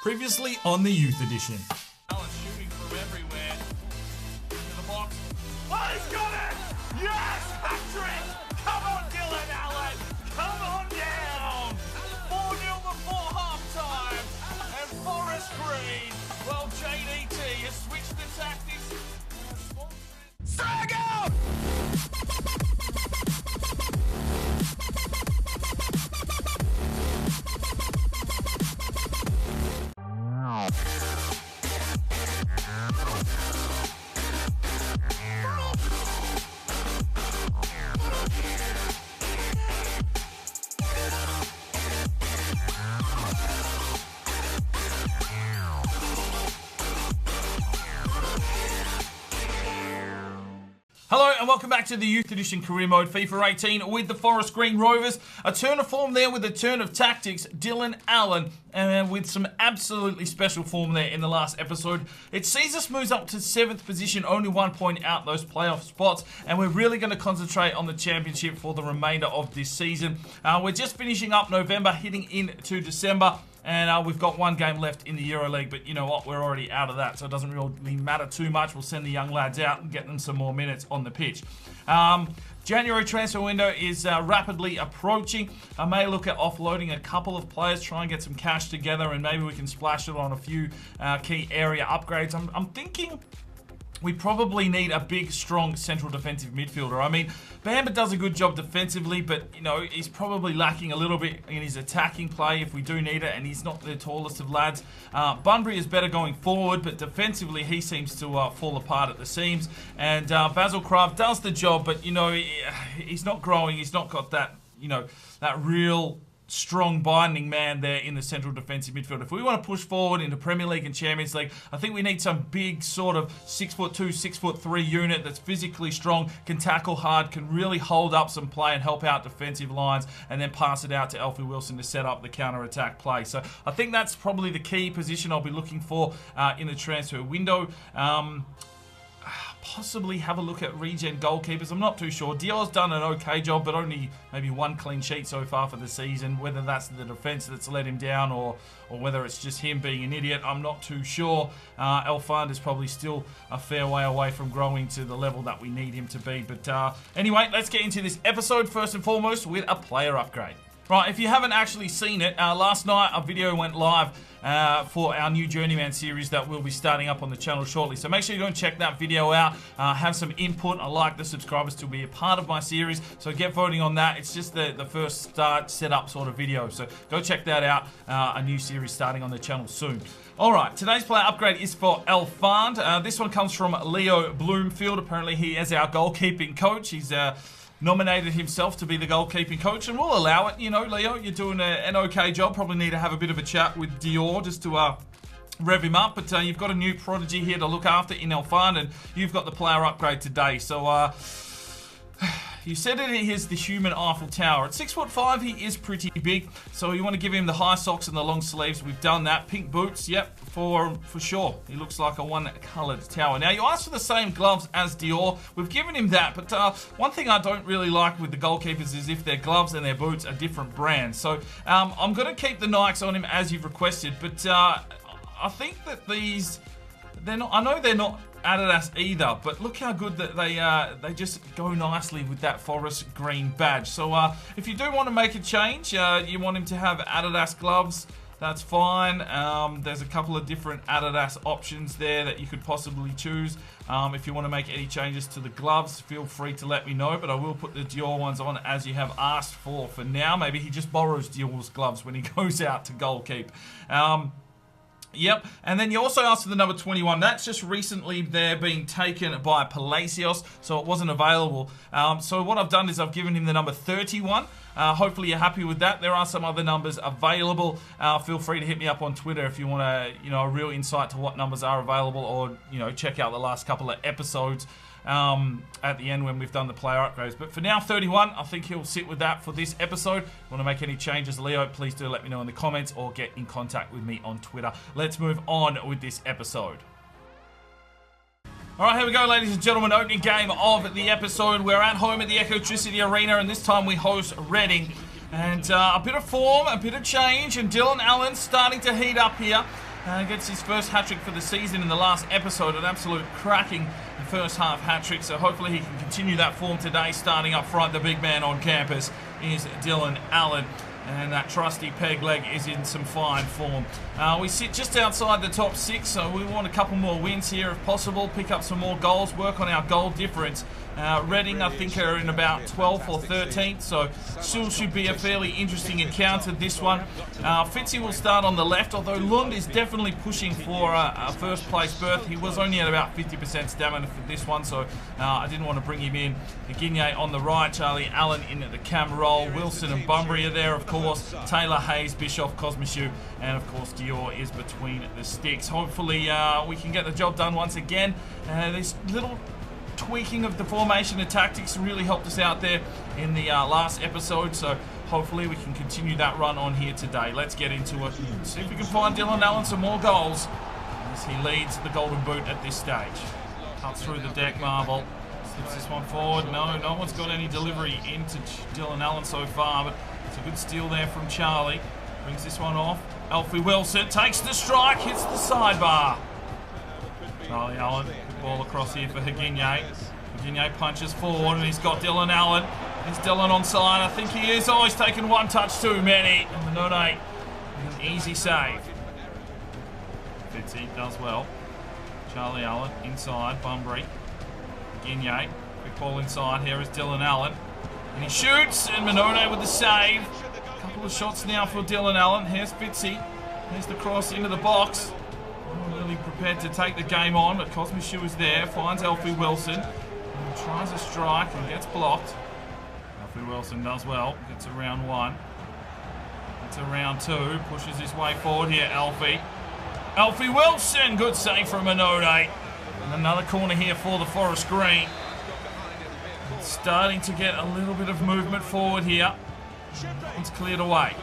Previously on the Youth Edition. Allen shooting from everywhere. Into the box. Oh, he's got it! Yes! Hat-trick! Come on, Dylan Allen! Come on down! 4-0 before halftime. And Forest Green, well, JDT has switched the tactics. Strike out! Hello and welcome back to the Youth Edition Career Mode FIFA 18 with the Forest Green Rovers. A turn of form there with a turn of tactics, Dylan Allen, and with some absolutely special form there in the last episode. It sees us move up to 7th position, only 1 point out those playoff spots, and we're really going to concentrate on the championship for the remainder of this season. We're just finishing up November, heading into December. And we've got one game left in the Euroleague, but you know what? We're already out of that, so it doesn't really matter too much. We'll send the young lads out and get them some more minutes on the pitch. January transfer window is rapidly approaching. I may look at offloading a couple of players, try and get some cash together, and maybe we can splash it on a few key area upgrades. I'm thinking we probably need a big, strong central defensive midfielder. I mean, Bamba does a good job defensively, but, you know, he's probably lacking a little bit in his attacking play if we do need it, and he's not the tallest of lads. Bunbury is better going forward, but defensively he seems to fall apart at the seams. And Basil Kraft does the job, but, you know, he's not growing. He's not got that, you know, that real strong binding man there in the central defensive midfield. If we want to push forward into Premier League and Champions League, I think we need some big sort of 6'2", 6'3" unit that's physically strong, can tackle hard, can really hold up some play and help out defensive lines, and then pass it out to Alfie Wilson to set up the counter-attack play. So I think that's probably the key position I'll be looking for in the transfer window. Possibly have a look at regen goalkeepers. I'm not too sure. Dior's done an okay job, but only maybe one clean sheet so far for the season. Whether that's the defense that's let him down or whether it's just him being an idiot, I'm not too sure. Elfand is probably still a fair way away from growing to the level that we need him to be. But anyway, let's get into this episode first and foremost with a player upgrade. Right, if you haven't actually seen it, last night a video went live for our new Journeyman series that will be starting up on the channel shortly. So make sure you go and check that video out, have some input. I like the subscribers to be a part of my series, so get voting on that. It's just the first start setup sort of video, so go check that out. A new series starting on the channel soon. Alright, today's player upgrade is for Elfand. This one comes from Leo Bloomfield. Apparently he is our goalkeeping coach. He's nominated himself to be the goalkeeping coach, and we'll allow it. You know, Leo, you're doing an okay job. Probably need to have a bit of a chat with Dior just to rev him up, but you've got a new prodigy here to look after in Elfand, and you've got the player upgrade today. So you said it is the human Eiffel Tower. At 6'5", he is pretty big, so you want to give him the high socks and the long sleeves. We've done that. Pink boots, yep, for sure. He looks like a one-coloured tower. Now, you asked for the same gloves as Dior. We've given him that, but one thing I don't really like with the goalkeepers is if their gloves and their boots are different brands. So I'm going to keep the Nikes on him as you've requested, but I think that these, I know they're not Adidas either, but look how good that they just go nicely with that Forest Green badge. So if you do want to make a change, you want him to have Adidas gloves, that's fine. There's a couple of different Adidas options there that you could possibly choose. If you want to make any changes to the gloves, feel free to let me know, but I will put the Dior ones on as you have asked for now. Maybe he just borrows Dior's gloves when he goes out to goalkeep. Yep, and then you also asked for the number 21. That's just recently there being taken by Palacios, so it wasn't available. So what I've done is I've given him the number 31. Hopefully you're happy with that. There are some other numbers available. Feel free to hit me up on Twitter if you want a real insight to what numbers are available, or check out the last couple of episodes at the end when we've done the player upgrades. But for now, 31, I think he'll sit with that for this episode. If you want to make any changes, Leo, please do let me know in the comments or get in contact with me on Twitter. Let's move on with this episode. Alright, here we go, ladies and gentlemen. Opening game of the episode. We're at home at the Ecotricity Arena, and this time we host Reading. And a bit of form, a bit of change, and Dylan Allen starting to heat up here. Gets his first hat-trick for the season in the last episode. An absolute cracking first half hat-trick. So hopefully he can continue that form today. Starting up front, the big man on campus is Dylan Allen. And that trusty peg leg is in some fine form. We sit just outside the top 6, so we want a couple more wins here if possible. Pick up some more goals, work on our goal difference. Reading, I think, are in about 12th or 13th, so still should be a fairly interesting encounter, this one. Fitzy will start on the left, although Lund is definitely pushing for a first place berth. He was only at about 50% stamina for this one, so I didn't want to bring him in. Guinea on the right, Charlie Allen in at the cam role. Wilson and Bunbury are there, of course. Taylor, Hayes, Bischoff, Cosmichu, and of course Dior is between the sticks. Hopefully we can get the job done once again. This little tweaking of the formation and tactics really helped us out there in the last episode, so hopefully we can continue that run on here today. Let's get into it. See if we can find Dylan Allen some more goals as he leads the Golden Boot at this stage. Cuts through the deck, Marble. Slips this one forward. No one's got any delivery into Dylan Allen so far, but it's a good steal there from Charlie. Brings this one off. Alfie Wilson takes the strike, hits the sidebar. Charlie Allen, good ball across here for Guinea. Guinea punches forward and he's got Dylan Allen. Is Dylan onside? I think he is. Oh, he's taken one touch too many. And Manone with an easy save. Fitzy does well. Charlie Allen inside, Bunbury. Guinea, quick ball inside. Here is Dylan Allen. And he shoots, and Manone with the save. A couple of shots now for Dylan Allen. Here's Fitzy. Here's the cross into the box. Not really prepared to take the game on, but Cosmichu is there. Finds Alfie Wilson. And tries a strike and gets blocked. Alfie Wilson does well. Gets a round 1. Gets a round 2. Pushes his way forward here, Alfie. Alfie Wilson! Good save from Manone. And another corner here for the Forest Green. It's starting to get a little bit of movement forward here. It's cleared away.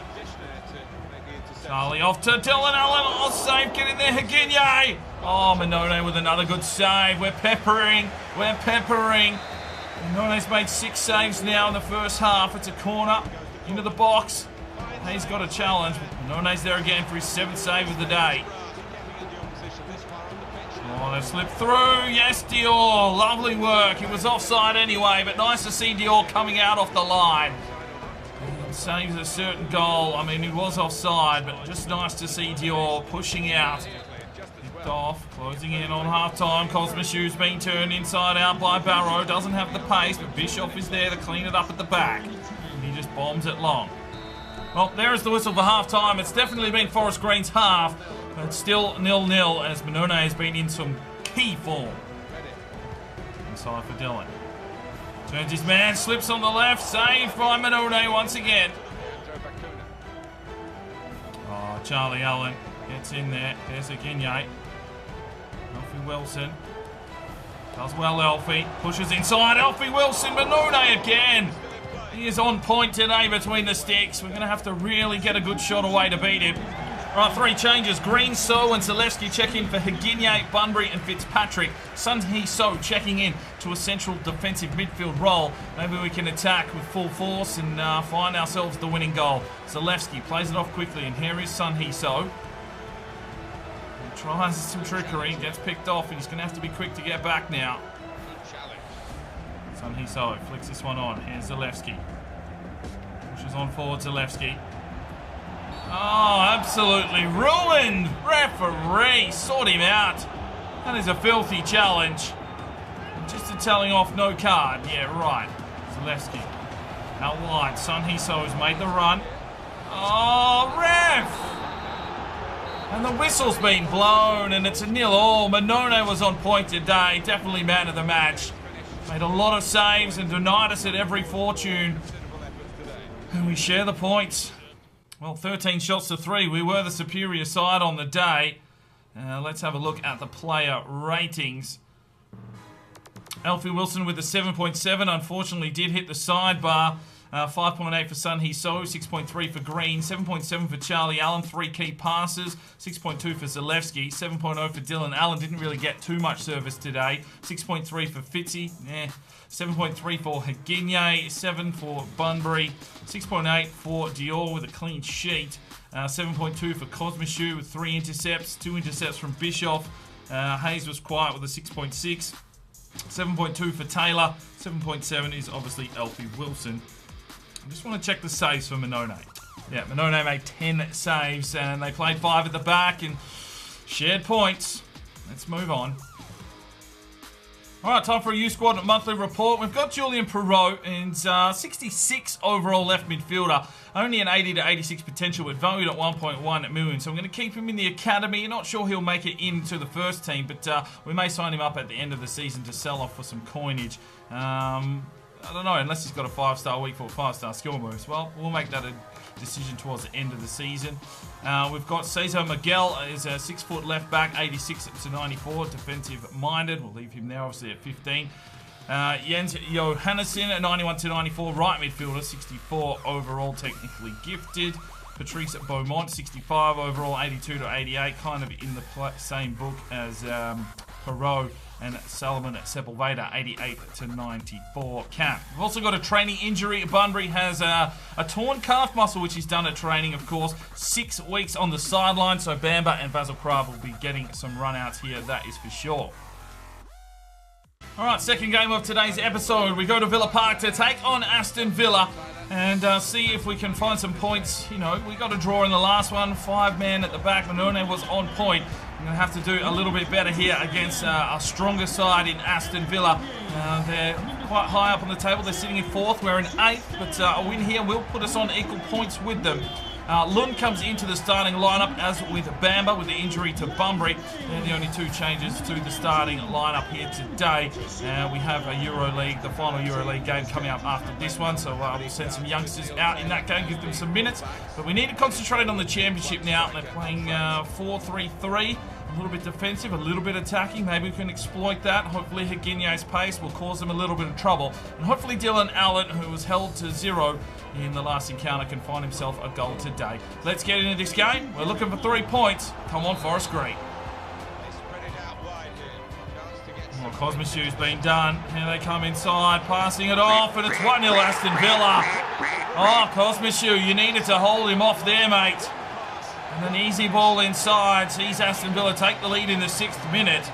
Charlie off to Dylan Allen. Oh, save, get in there, Guinea. Oh, Manone with another good save. We're peppering. Manone's made 6 saves now in the first half. It's a corner into the box. Hayes got a challenge. Manone's there again for his 7th save of the day. Oh, they've slipped through. Yes, Dior. Lovely work. He was offside anyway, but nice to see Dior coming out off the line. Saves a certain goal. I mean, he was offside, but just nice to see Dior pushing out. Picked off, closing in on half-time. Cosmichu's been turned inside out by Barrow. Doesn't have the pace, but Bischoff is there to clean it up at the back. And he just bombs it long. Well, there is the whistle for half-time. It's definitely been Forest Green's half, but it's still 0-0 as Manone has been in some key form. Inside for Dylan. Turns his man, slips on the left, saved by Manone once again. Oh, Charlie Allen gets in there. There's a Guinea. Alfie Wilson. Does well, Alfie. Pushes inside. Alfie Wilson, Manone again. He is on point today between the sticks. We're going to have to really get a good shot away to beat him. Right, 3 changes. Green, So and Zalewski check in for Guinea, Bunbury and Fitzpatrick. Sun Hee So checking in to a central defensive midfield role. Maybe we can attack with full force and find ourselves the winning goal. Zalewski plays it off quickly, and here is Sun Hee So. He tries some trickery, gets picked off, and he's going to have to be quick to get back now. Sun Hee So flicks this one on. Here's Zalewski. Pushes on forward Zalewski. Oh, absolutely ruined. Referee, sort him out. That is a filthy challenge. Just a telling off, no card. Yeah, right. Zalewski. Out wide. Sun Hee So has made the run. Oh, ref! And the whistle's been blown, and it's a 0-0. Manone was on point today. Definitely man of the match. Made a lot of saves and denied us at every fortune. And we share the points. Well, 13 shots to 3. We were the superior side on the day. Let's have a look at the player ratings. Alfie Wilson with a 7.7. Unfortunately, did hit the sidebar. 5.8 for Sun Hee So, 6.3 for Green, 7.7 for Charlie Allen, 3 key passes, 6.2 for Zalewski, 7.0 for Dylan Allen, didn't really get too much service today, 6.3 for Fitzy, 7.3 for Guinea, 7 for Bunbury, 6.8 for Dior with a clean sheet, 7.2 for Cosmishu with 3 intercepts, 2 intercepts from Bischoff. Hayes was quiet with a 6.6. 7.2 for Taylor. 7.7 is obviously Alfie Wilson. I just want to check the saves for Manone. Yeah, Manone made 10 saves and they played 5 at the back and shared points. Let's move on. Alright, time for a U-Squad monthly report. We've got Julian Perreault, and 66 overall left midfielder. Only an 80 to 86 potential, but valued at 1.1 million. So I'm going to keep him in the academy. Not sure he'll make it into the first team, but we may sign him up at the end of the season to sell off for some coinage. I don't know, unless he's got a 5-star week for 5-star skill moves. Well, we'll make that a decision towards the end of the season. We've got Cesar Miguel is a 6-foot left back, 86 to 94, defensive minded. We'll leave him there obviously at 15. Jens Johannesson at 91 to 94, right midfielder, 64 overall, technically gifted. Patrice Beaumont, 65 overall, 82 to 88, kind of in the same book as Perreault. And Salomon Sepulveda, 88 to 94 cap. We've also got a training injury. Bunbury has a torn calf muscle, which he's done at training, of course. 6 weeks on the sideline, so Bamba and Basil Kraft will be getting some run-outs here, that is for sure. Alright, second game of today's episode. We go to Villa Park to take on Aston Villa and see if we can find some points. You know, we got a draw in the last one. 5 men at the back. Manone was on point. We're going to have to do a little bit better here against a stronger side in Aston Villa. They're quite high up on the table. They're sitting in 4th. We're in 8th, but a win here will put us on equal points with them. Lund comes into the starting lineup, as with Bamba, with the injury to Bunbury. They're the only 2 changes to the starting lineup here today. We have a Euroleague, the final Euroleague game coming up after this one, so we'll send some youngsters out in that game, give them some minutes. But we need to concentrate on the championship now. They're playing 4-3-3. A little bit defensive, a little bit attacking. Maybe we can exploit that. Hopefully Higuinye's pace will cause them a little bit of trouble. And hopefully Dylan Allen, who was held to 0 in the last encounter, can find himself a goal today. Let's get into this game. We're looking for 3 points. Come on, Forest Green. Oh, Cosmishu's been done. Here they come inside, passing it off, and it's 1-0 Aston Villa. Oh, Cosmishu, you needed to hold him off there, mate. And an easy ball inside sees Aston Villa take the lead in the 6th minute.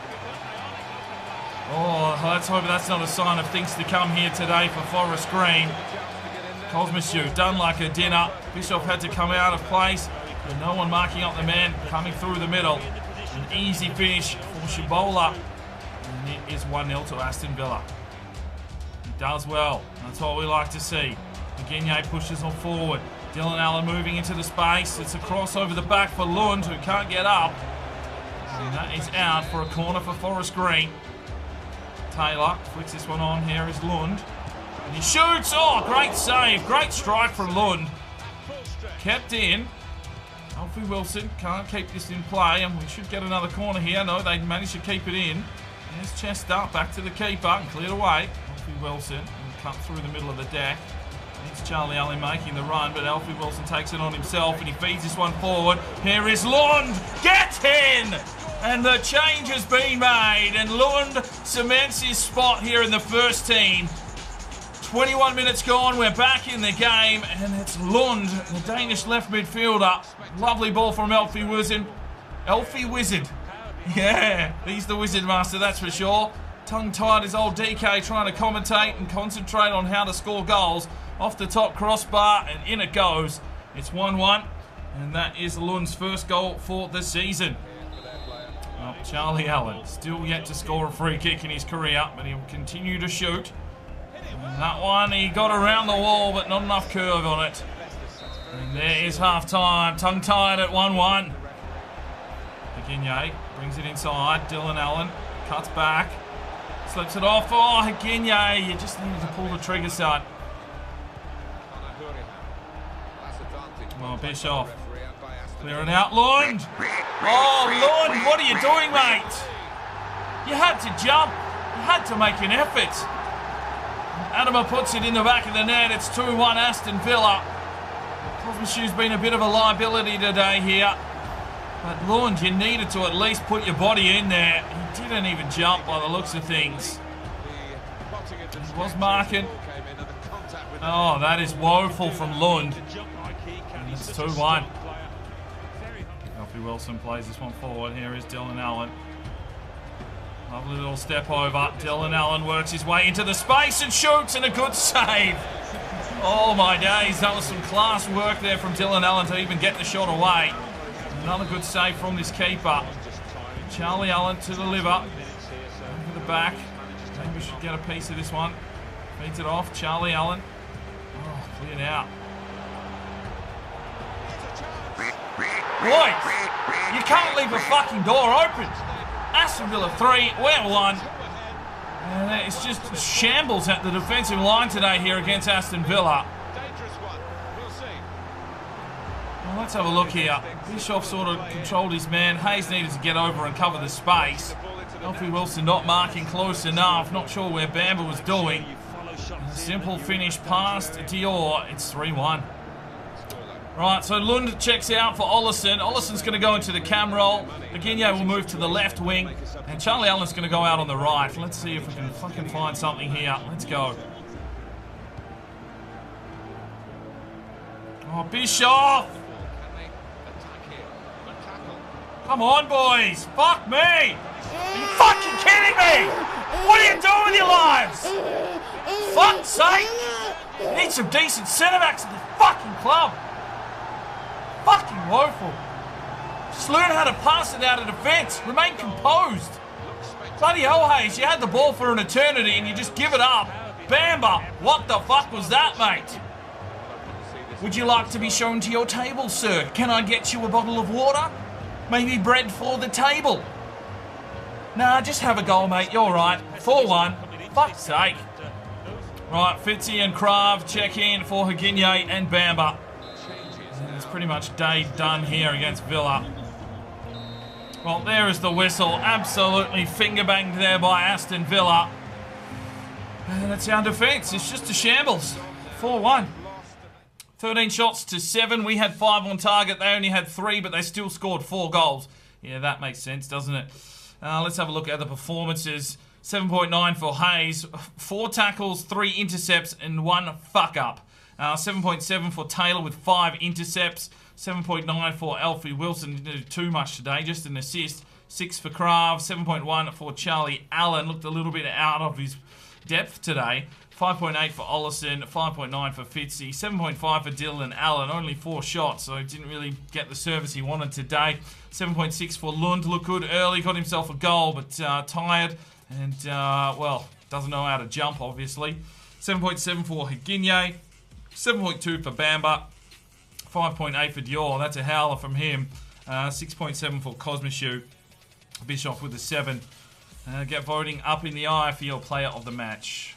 Oh, let's hope that's not a sign of things to come here today for Forest Green. Cosmishu done like a dinner. Bischoff had to come out of place. But no one marking up the man coming through the middle. An easy finish for Shibola. And it is 1-0 to Aston Villa. He does well. That's what we like to see. Higuinye pushes on forward. Dylan Allen moving into the space. It's a cross over the back for Lund, who can't get up. And that is out for a corner for Forest Green. Taylor flicks this one on. Here is Lund. And he shoots. Oh, great save. Great strike from Lund. Kept in. Alfie Wilson can't keep this in play, and we should get another corner here. No, they managed to keep it in. There's chest up, back to the keeper, and cleared away. Alfie Wilson, and cut through the middle of the deck. It's Charlie Allen making the run, but Alfie Wilson takes it on himself and he feeds this one forward. Here is Lund. Get in! And the change has been made, and Lund cements his spot here in the first team. 21 minutes gone, we're back in the game, and it's Lund, the Danish left midfielder. Lovely ball from Alfie Wizard. Alfie Wizard. Yeah, he's the Wizard Master, that's for sure. Tongue-tied is old DK trying to commentate and concentrate on how to score goals. Off the top crossbar, and in it goes. It's 1-1, and that is Lund's first goal for the season. Well, Charlie Allen still yet to score a free kick in his career, but he'll continue to shoot. And that one, he got around the wall, but not enough curve on it. And there is half-time, tongue-tied at 1-1. Higuinye brings it inside. Dylan Allen cuts back, slips it off. Oh, Higuinye, you just needed to pull the trigger, son. Oh, Bischoff. Clearing out. Lund! Oh, Lund, what are you doing, mate? You had to jump. You had to make an effort. Adama puts it in the back of the net. It's 2-1 Aston Villa. Cosmishu's been a bit of a liability today here. But Lund, you needed to at least put your body in there. He didn't even jump by the looks of things. He was marking. Oh, that is woeful from Lund. And it's 2-1. Alfie Wilson plays this one forward. Here is Dylan Allen. Lovely little step over. Dylan Allen works his way into the space and shoots, and a good save. Oh my days, that was some class work there from Dylan Allen to even get the shot away. Another good save from this keeper. Charlie Allen to deliver. Over the back. Maybe we should get a piece of this one. Feeds it off. Charlie Allen. Oh, cleared out. Boys, you can't leave a fucking door open. Aston Villa 3, we're 1. And it's just shambles at the defensive line today here against Aston Villa. Well, let's have a look here. Bischoff sort of controlled his man. Hayes needed to get over and cover the space. Alfie Wilson not marking close enough. Not sure where Bamba was doing. A simple finish past Dior. It's 3-1. Right, so Lund checks out for Ollison. Ollison's going to go into the cam roll. Regens will move to the left wing. And Charlie Allen's going to go out on the right. Let's see if we can fucking find something here. Let's go. Oh, Bischoff! Come on, boys! Fuck me! Are you fucking kidding me? What are you doing with your lives? Fuck's sake! You need some decent centre-backs at the fucking club. Fucking woeful. Just learn how to pass it out of defence. Remain composed. Bloody hell, Hayes, you had the ball for an eternity and you just give it up. Bamba, what the fuck was that, mate? Would you like to be shown to your table, sir? Can I get you a bottle of water? Maybe bread for the table? Nah, just have a goal, mate. You're right. 4-1. Fuck's sake. Right, Fitzy and Krav check in for Regens and Bamba. It's pretty much day done here against Villa. Well, there is the whistle. Absolutely finger-banged there by Aston Villa. And it's our defence. It's just a shambles. 4-1. 13 shots to 7. We had 5 on target. They only had 3, but they still scored 4 goals. Yeah, that makes sense, doesn't it? Let's have a look at the performances. 7.9 for Hayes. 4 tackles, 3 intercepts, and 1 fuck-up. 7.7 for Taylor with 5 intercepts. 7.9 for Alfie Wilson. Didn't do too much today, just an assist. 6 for Krav. 7.1 for Charlie Allen. Looked a little bit out of his depth today. 5.8 for Ollison. 5.9 for Fitzy. 7.5 for Dylan Allen. Only 4 shots, so he didn't really get the service he wanted today. 7.6 for Lund. Looked good early. Got himself a goal, but tired. And, well, doesn't know how to jump, obviously. 7.7 for Regens. 7.2 for Bamba. 5.8 for Dior. That's a howler from him. 6.7 for Cosmichu. Bischoff with a 7. Get voting up in the eye for your player of the match.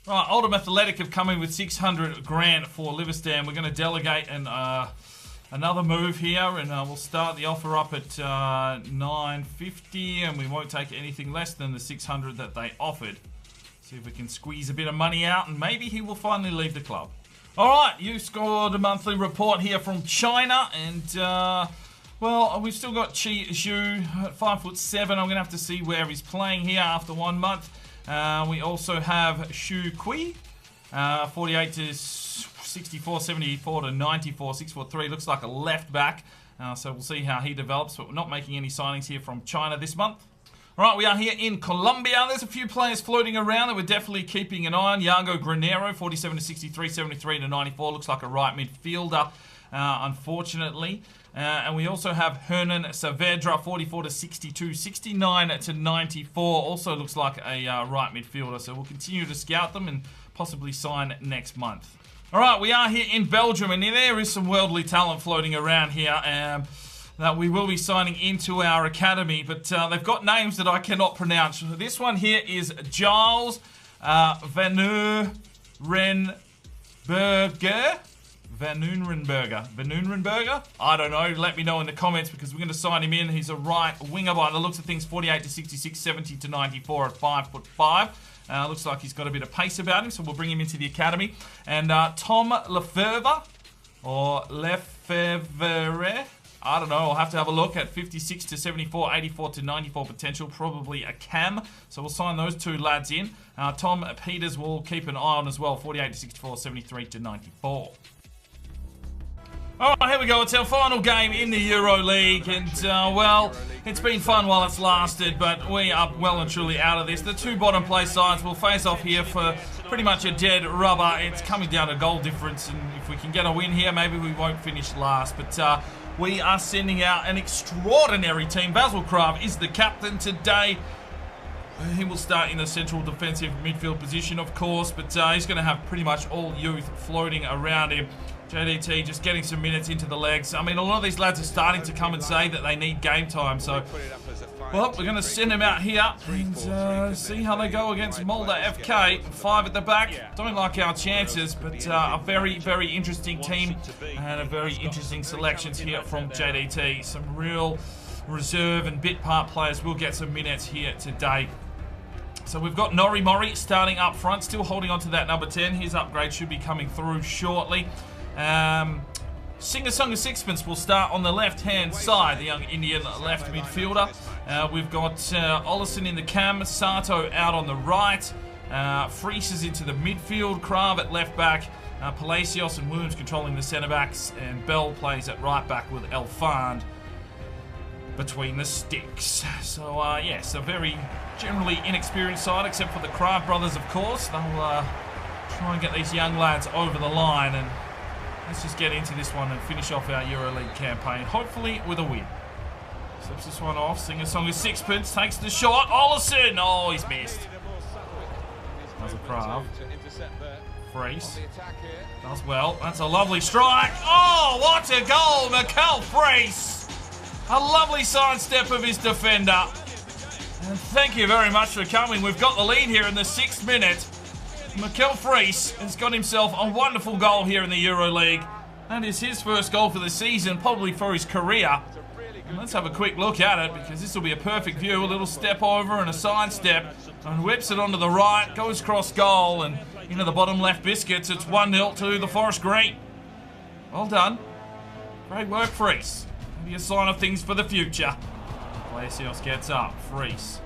Right, Oldham Athletic have come in with 600 grand for Liverpool. We're going to delegate another move here, and we'll start the offer up at 950, and we won't take anything less than the 600 that they offered. See if we can squeeze a bit of money out, and maybe he will finally leave the club. All right, you scored a monthly report here from China, and well, we've still got Chi Zhu at 5'7". I'm going to have to see where he's playing here after 1 month. We also have Shu Kui, 48 to 64, 74 to 94, 6'3". Looks like a left back, so we'll see how he develops, but we're not making any signings here from China this month. All right, we are here in Colombia. There's a few players floating around that we're definitely keeping an eye on. Yago Granero, 47 to 63, 73 to 94. Looks like a right midfielder, unfortunately. And we also have Hernan Saavedra, 44 to 62, 69 to 94. Also looks like a right midfielder. So we'll continue to scout them and possibly sign next month. All right, we are here in Belgium, and there is some worldly talent floating around here that we will be signing into our academy, but they've got names that I cannot pronounce. This one here is Giles Van Nurenberger? I don't know. Let me know in the comments because we're going to sign him in. He's a right winger by the looks of things, 48 to 66, 70 to 94 at 5'5". Looks like he's got a bit of pace about him, so we'll bring him into the academy. And Tom Lefevre, or Lefevre, I don't know, I'll have to have a look at 56 to 74, 84 to 94 potential, probably a cam. So we'll sign those 2 lads in. Tom Peters will keep an eye on as well, 48 to 64, 73 to 94. All right, here we go. It's our final game in the Euroleague, and well, it's been fun while it's lasted, but we are well and truly out of this. The two bottom place sides will face off here for pretty much a dead rubber. It's coming down to goal difference, and if we can get a win here, maybe we won't finish last. But we are sending out an extraordinary team. Basil Krav is the captain today. He will start in the central defensive midfield position, of course, but he's going to have pretty much all youth floating around him. JDT just getting some minutes into the legs. I mean, a lot of these lads are starting to come and say that they need game time, so well, we're going to send them out here and see how they go against Mulder FK. 5 at the back. Don't like our chances, but a very, very interesting team and a very interesting selections here from JDT. Some real reserve and bit part players will get some minutes here today. So we've got Nori Mori starting up front, still holding on to that number 10. His upgrade should be coming through shortly. Singer Songa Sixpence will start on the left-hand side, the young Indian left midfielder. We've got Olison in the cam, Sato out on the right. Friese is into the midfield, Krav at left back. Palacios and Williams controlling the centre-backs. And Bell plays at right back with Elfand between the sticks. So, yes, a very generally inexperienced side, except for the Krav brothers, of course. They'll try and get these young lads over the line, and let's just get into this one and finish off our EuroLeague campaign, hopefully with a win. Slips this one off. Singer Songa Sixpence takes the shot. Olison! Oh, he's missed. That's a Krav. Friese does well. That's a lovely strike. Oh, what a goal! Mikel Friese! A lovely sidestep of his defender. And thank you very much for coming. We've got the lead here in the 6th minute. Mikel Friese has got himself a wonderful goal here in the EuroLeague. That is his first goal for the season, probably for his career. And let's have a quick look at it, because this will be a perfect view. A little step over and a side step, and whips it onto the right, goes cross goal, and into the bottom left biscuits. It's 1-0 to the Forest Green. Well done. Great work, Friese. Maybe a sign of things for the future. Palacios gets up. Friese.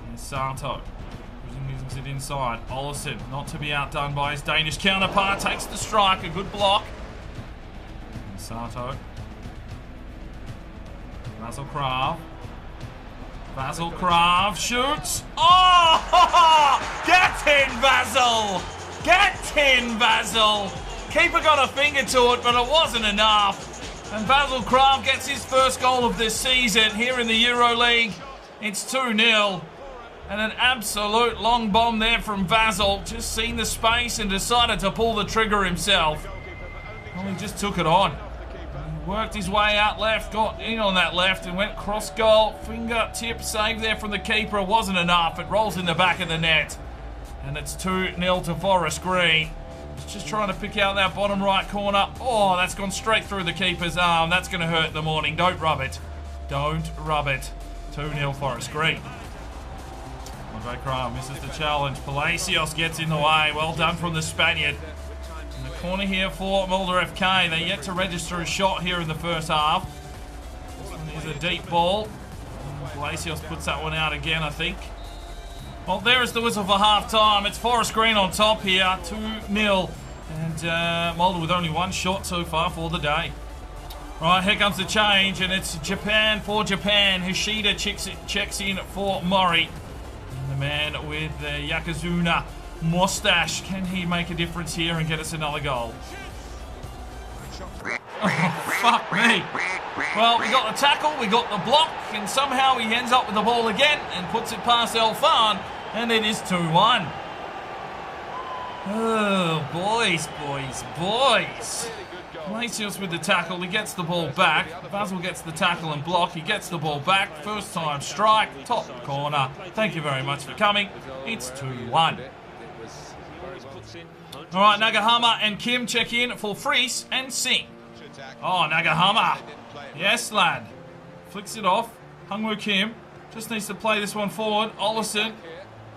And Sato. Moves it inside. Olison, not to be outdone by his Danish counterpart, takes the strike. A good block. And Sato. Basil Krav. Basil Krav shoots. Oh! Get in, Basil! Get in, Basil! Keeper got a finger to it, but it wasn't enough. And Basil Krav gets his first goal of this season here in the EuroLeague. It's 2-0. And an absolute long bomb there from Basil. Just seen the space and decided to pull the trigger himself. Well, he just took it on. He worked his way out left, got in on that left and went cross goal. Fingertip save there from the keeper. It wasn't enough. It rolls in the back of the net. And it's 2-0 to Forest Green. Just trying to pick out that bottom right corner. Oh, that's gone straight through the keeper's arm. That's going to hurt in the morning. Don't rub it. Don't rub it. 2-0 Forest Green. Andre Krav misses the challenge. Palacios gets in the way. Well done from the Spaniard. In the corner here for Mulder FK. They're yet to register a shot here in the first half. This one is a deep ball. Palacios puts that one out again, I think. Well, there is the whistle for half-time. It's Forest Green on top here, 2-0. And Mulder with only one shot so far for the day. Right, here comes the change, and it's Japan for Japan. Hishida checks in for Mori. And the man with the Yokozuna mustache. Can he make a difference here and get us another goal? Oh, fuck me. Well, we got the tackle, we got the block, and somehow he ends up with the ball again and puts it past Elfan, and it is 2-1. Oh, boys. Palacios with the tackle, he gets the ball back. Basil gets the tackle and block, he gets the ball back. First time strike, top corner. Thank you very much for coming. It's 2-1. All right, Nagahama and Kim check in for Friese and Singh. Oh, Nagahama. Yes, lad. Flicks it off. Hungwoo Kim just needs to play this one forward. Olison.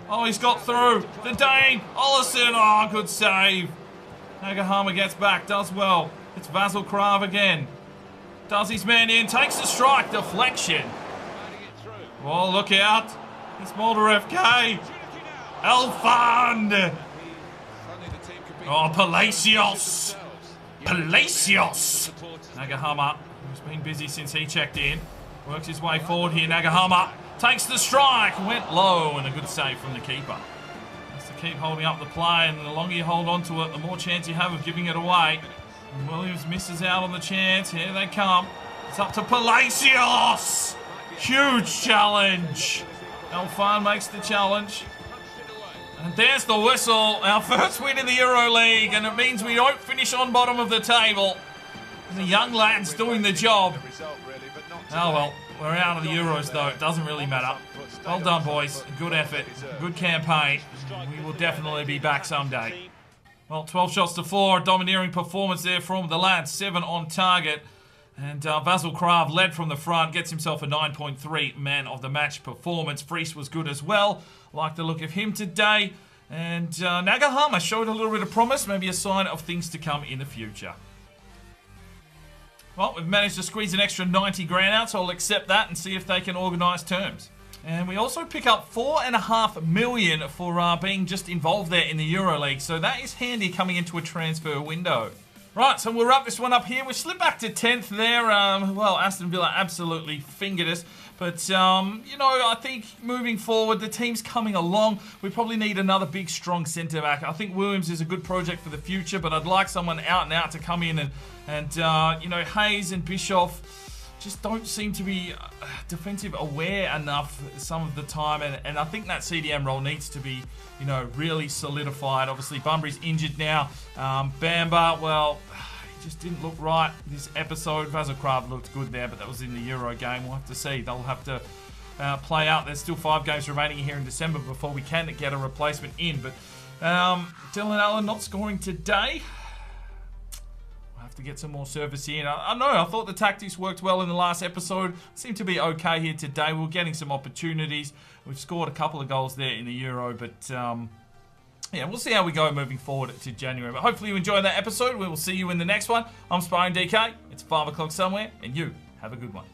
Oh, he's got through. The Dane. Olison. Oh, good save. Nagahama gets back. Does well. It's Basil Krav again. Does his man in. Takes the strike. Deflection. Oh, look out. It's Mulder FK. Elfand. Oh, Palacios. Palacios. Nagahama, who's been busy since he checked in, works his way forward here. Nagahama takes the strike, went low, and a good save from the keeper. Has to keep holding up the play, and the longer you hold on to it, the more chance you have of giving it away. And Williams misses out on the chance. Here they come. It's up to Palacios. Huge challenge. Alfan makes the challenge. And there's the whistle. Our first win in the Euroleague, and it means we don't finish on bottom of the table. And the young lad's doing the job. Oh well, we're out of the Euros though. It doesn't really matter. Well done, boys. Good effort. Good campaign. We will definitely be back someday. Well, 12 shots to 4. Domineering performance there from the lads. 7 on target. And Vasil Krav led from the front, gets himself a 9.3 man of the match performance. Freese was good as well. Like the look of him today. And Nagahama showed a little bit of promise, maybe a sign of things to come in the future. Well, we've managed to squeeze an extra 90 grand out, so I'll accept that and see if they can organise terms. And we also pick up $4.5 million for being just involved there in the EuroLeague, so that is handy coming into a transfer window. Right, so we'll wrap this one up here. We slip back to 10th there. Well, Aston Villa absolutely fingered us. But, you know, I think moving forward, the team's coming along. We probably need another big, strong centre-back. I think Williams is a good project for the future, but I'd like someone out and out to come in and you know, Hayes and Bischoff just don't seem to be defensive aware enough some of the time, and I think that CDM role needs to be, you know, really solidified. Obviously, Bunbury's injured now. Bamba, well, he just didn't look right this episode. Vasilkrav looked good there, but that was in the Euro game. We'll have to see. They'll have to play out. There's still 5 games remaining here in December before we can get a replacement in. But Dylan Allen not scoring today. To get some more service in. I know, I thought the tactics worked well in the last episode. Seemed to be okay here today. We're getting some opportunities. We've scored a couple of goals there in the Euro, but yeah, we'll see how we go moving forward to January. But hopefully you enjoyed that episode. We will see you in the next one. I'm Sparring DK. It's 5 o'clock somewhere, and you have a good one.